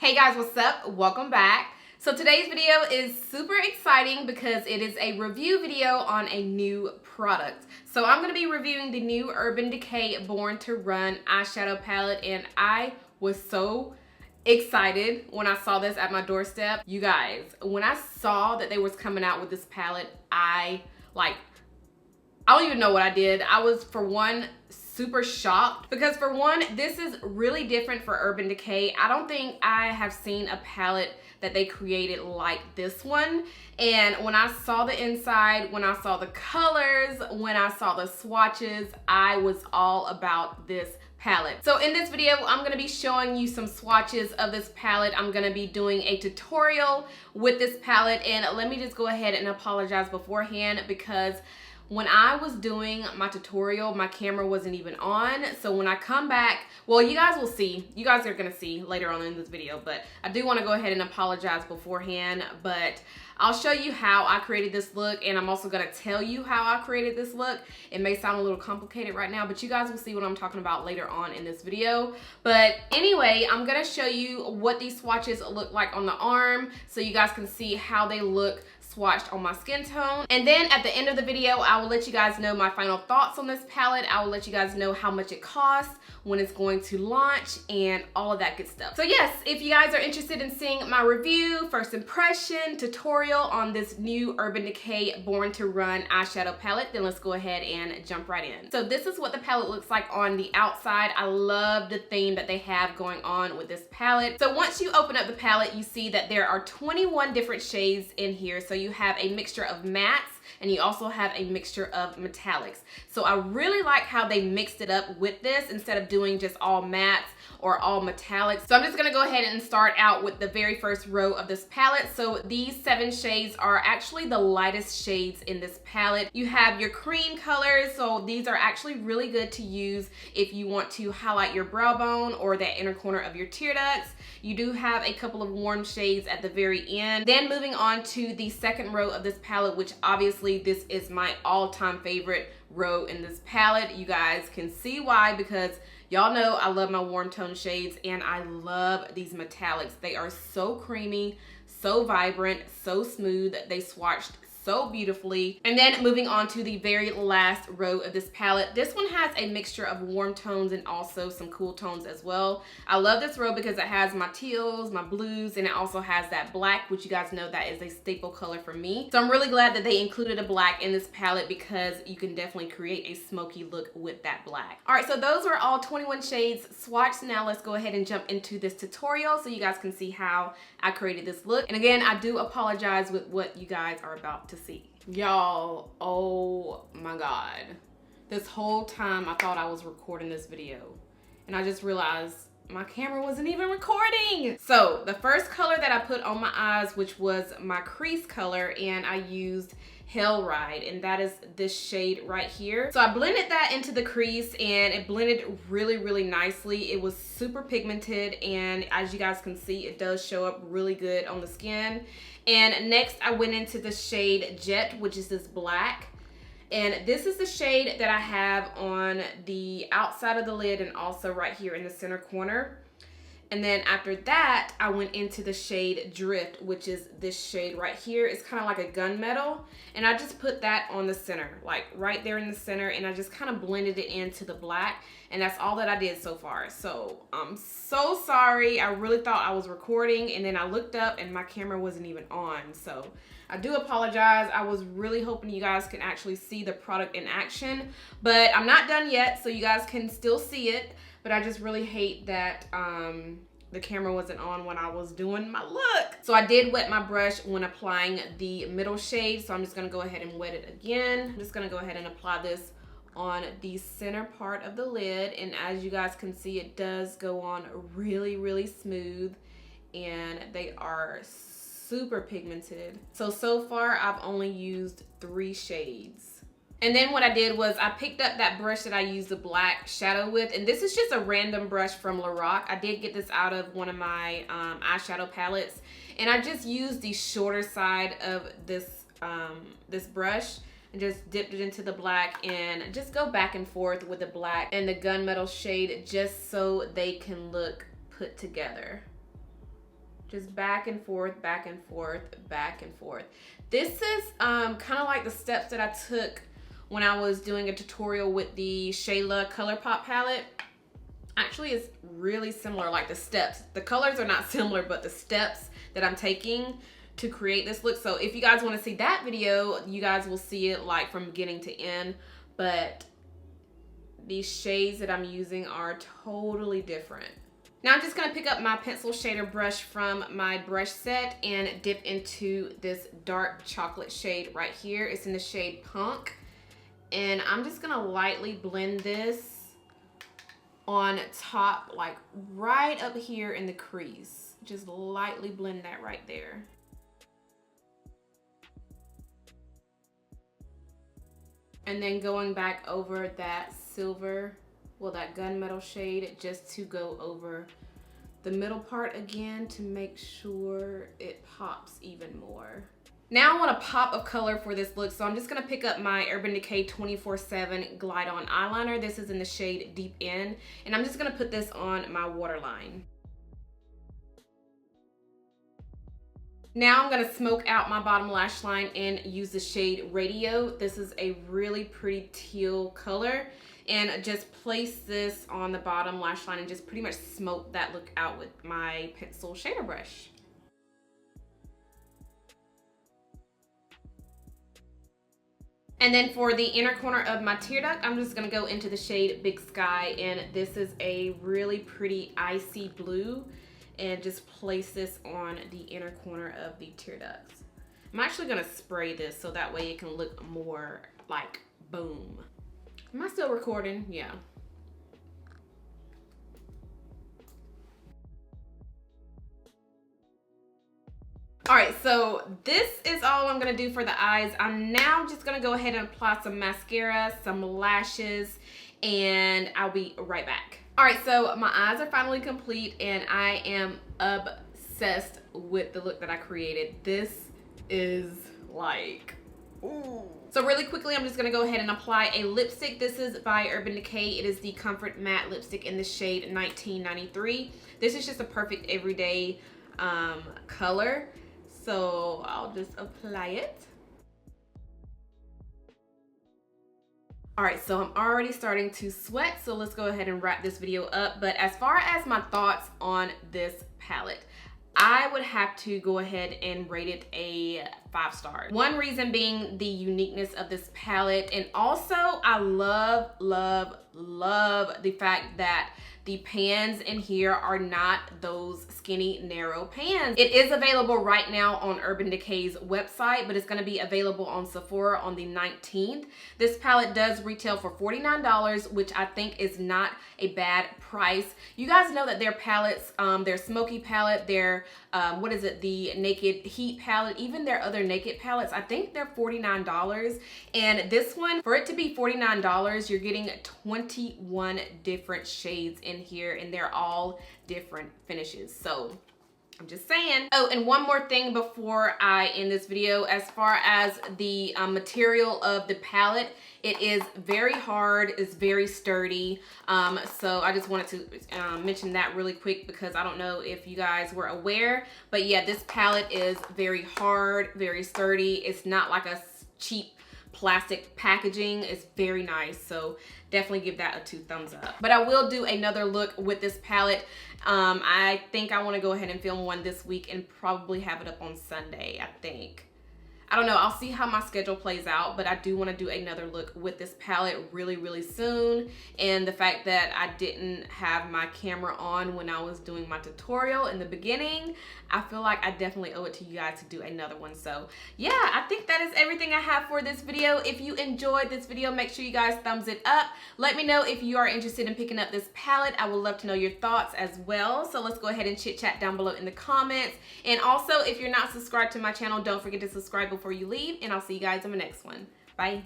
Hey guys, what's up? Welcome back. So today's video is super exciting because it is a review video on a new product. So I'm going to be reviewing the new Urban Decay Born to Run eyeshadow palette, and I was so excited when I saw this at my doorstep. You guys, when I saw that they was coming out with this palette, I don't even know what I did. I was, for one, super shocked because, for one, this is really different for Urban Decay. I don't think I have seen a palette that they created like this one. And when I saw the inside, when I saw the colors, when I saw the swatches, I was all about this palette. So in this video, I'm going to be showing you some swatches of this palette. I'm going to be doing a tutorial with this palette, and let me just go ahead and apologize beforehand because when I was doing my tutorial, my camera wasn't even on. So when I come back, well, you guys will see. You guys are going to see later on in this video, but I do want to go ahead and apologize beforehand. But I'll show you how I created this look, and I'm also going to tell you how I created this look. It may sound a little complicated right now, but you guys will see what I'm talking about later on in this video. But anyway, I'm going to show you what these swatches look like on the arm so you guys can see how they look swatched on my skin tone. And then at the end of the video, I will let you guys know my final thoughts on this palette. I will let you guys know how much it costs, when it's going to launch, and all of that good stuff. So yes, if you guys are interested in seeing my review, first impression, tutorial on this new Urban Decay Born to Run eyeshadow palette, then let's go ahead and jump right in. So this is what the palette looks like on the outside. I love the theme that they have going on with this palette. So once you open up the palette, you see that there are 21 different shades in here. So you have a mixture of mattes, and you also have a mixture of metallics. So I really like how they mixed it up with this instead of doing just all mattes or all metallics. So I'm just gonna go ahead and start out with the very first row of this palette. So these 7 shades are actually the lightest shades in this palette. You have your cream colors, so these are actually really good to use if you want to highlight your brow bone or that inner corner of your tear ducts. You do have a couple of warm shades at the very end. Then moving on to the second row of this palette, which obviously this is my all-time favorite row in this palette. You guys can see why, because y'all know I love my warm tone shades, and I love these metallics. They are so creamy, so vibrant, so smooth. They swatched so beautifully. And then moving on to the very last row of this palette. This one has a mixture of warm tones and also some cool tones as well. I love this row because it has my teals, my blues, and it also has that black, which you guys know that is a staple color for me. So I'm really glad that they included a black in this palette because you can definitely create a smoky look with that black. All right, so those are all 21 shades swatched. Now let's go ahead and jump into this tutorial so you guys can see how I created this look. And again, I do apologize with what you guys are about to see. Y'all, oh my god. This whole time I thought I was recording this video, and I just realized my camera wasn't even recording. So the first color that I put on my eyes, which was my crease color, and I used Hell Ride, and that is this shade right here. So I blended that into the crease, and it blended really, really nicely. It was super pigmented, and as you guys can see, it does show up really good on the skin. And next I went into the shade Jet, which is this black. And this is the shade that I have on the outside of the lid and also right here in the center corner. And then after that, I went into the shade Drift, which is this shade right here. It's kind of like a gunmetal. And I just put that on the center, like right there in the center. And I just kind of blended it into the black. And that's all that I did so far. So I'm so sorry. I really thought I was recording. And then I looked up and my camera wasn't even on. So I do apologize. I was really hoping you guys can actually see the product in action. But I'm not done yet, so you guys can still see it. But I just really hate that the camera wasn't on when I was doing my look. So I did wet my brush when applying the middle shade. So I'm just gonna go ahead and wet it again. I'm just gonna go ahead and apply this on the center part of the lid. And as you guys can see, it does go on really, really smooth. And they are super pigmented. So far I've only used 3 shades. And then what I did was I picked up that brush that I used the black shadow with, and this is just a random brush from Lorac. I did get this out of one of my eyeshadow palettes, and I just used the shorter side of this this brush and just dipped it into the black and just go back and forth with the black and the gunmetal shade just so they can look put together. Just back and forth, back and forth, back and forth. This is kind of like the steps that I took when I was doing a tutorial with the Shayla ColourPop palette. Actually, it's really similar, like the steps. The colors are not similar, but the steps that I'm taking to create this look. So if you guys want to see that video, you guys will see it like from beginning to end. But these shades that I'm using are totally different. Now I'm just going to pick up my pencil shader brush from my brush set and dip into this dark chocolate shade right here. It's in the shade Punk. And I'm just going to lightly blend this on top, like right up here in the crease. Just lightly blend that right there. And then going back over that silver, well, that gunmetal shade, just to go over the middle part again to make sure it pops even more. Now I want a pop of color for this look, so I'm just gonna pick up my Urban Decay 24/7 Glide On Eyeliner. This is in the shade Deep In, and I'm just gonna put this on my waterline. Now I'm gonna smoke out my bottom lash line and use the shade Radio. This is a really pretty teal color, and just place this on the bottom lash line and just pretty much smoke that look out with my pencil shader brush. And then for the inner corner of my tear duct, I'm just gonna go into the shade Big Sky, and this is a really pretty icy blue, and just place this on the inner corner of the tear ducts. I'm actually gonna spray this so that way it can look more like boom. Am I still recording? Yeah. All right, so this is all I'm gonna do for the eyes. I'm now just gonna go ahead and apply some mascara, some lashes, and I'll be right back. All right, so my eyes are finally complete, and I am obsessed with the look that I created. This is like, ooh. So really quickly, I'm just gonna go ahead and apply a lipstick. This is by Urban Decay. It is the Comfort Matte Lipstick in the shade 1993. This is just a perfect everyday color. So I'll just apply it. All right, so I'm already starting to sweat, so let's go ahead and wrap this video up. But as far as my thoughts on this palette, I would have to go ahead and rate it a 5-star. One reason being the uniqueness of this palette, and also I love, love, love the fact that the pans in here are not those skinny, narrow pans. It is available right now on Urban Decay's website, but it's gonna be available on Sephora on the 19th. This palette does retail for $49, which I think is not a bad price. You guys know that their palettes, their Smoky palette, their, what is it, the Naked Heat palette, even their other Naked palettes, I think they're $49. And this one, for it to be $49, you're getting 21 different shades in here, and they're all different finishes. So I'm just saying. Oh, and one more thing before I end this video. As far as the material of the palette, it is very hard, it's very sturdy. So I just wanted to mention that really quick because I don't know if you guys were aware, but yeah, this palette is very hard, very sturdy. It's not like a cheap plastic packaging. It's very nice, so definitely give that a 2 thumbs up. But I will do another look with this palette. I think I want to go ahead and film one this week and probably have it up on Sunday, I think. I don't know, I'll see how my schedule plays out, but I do want to do another look with this palette really, really soon. And the fact that I didn't have my camera on when I was doing my tutorial in the beginning, I feel like I definitely owe it to you guys to do another one. So yeah, I think that is everything I have for this video. If you enjoyed this video, make sure you guys thumbs it up. Let me know if you are interested in picking up this palette. I would love to know your thoughts as well. So let's go ahead and chit chat down below in the comments. And also, if you're not subscribed to my channel, don't forget to subscribe before you leave, and I'll see you guys in the next one. Bye.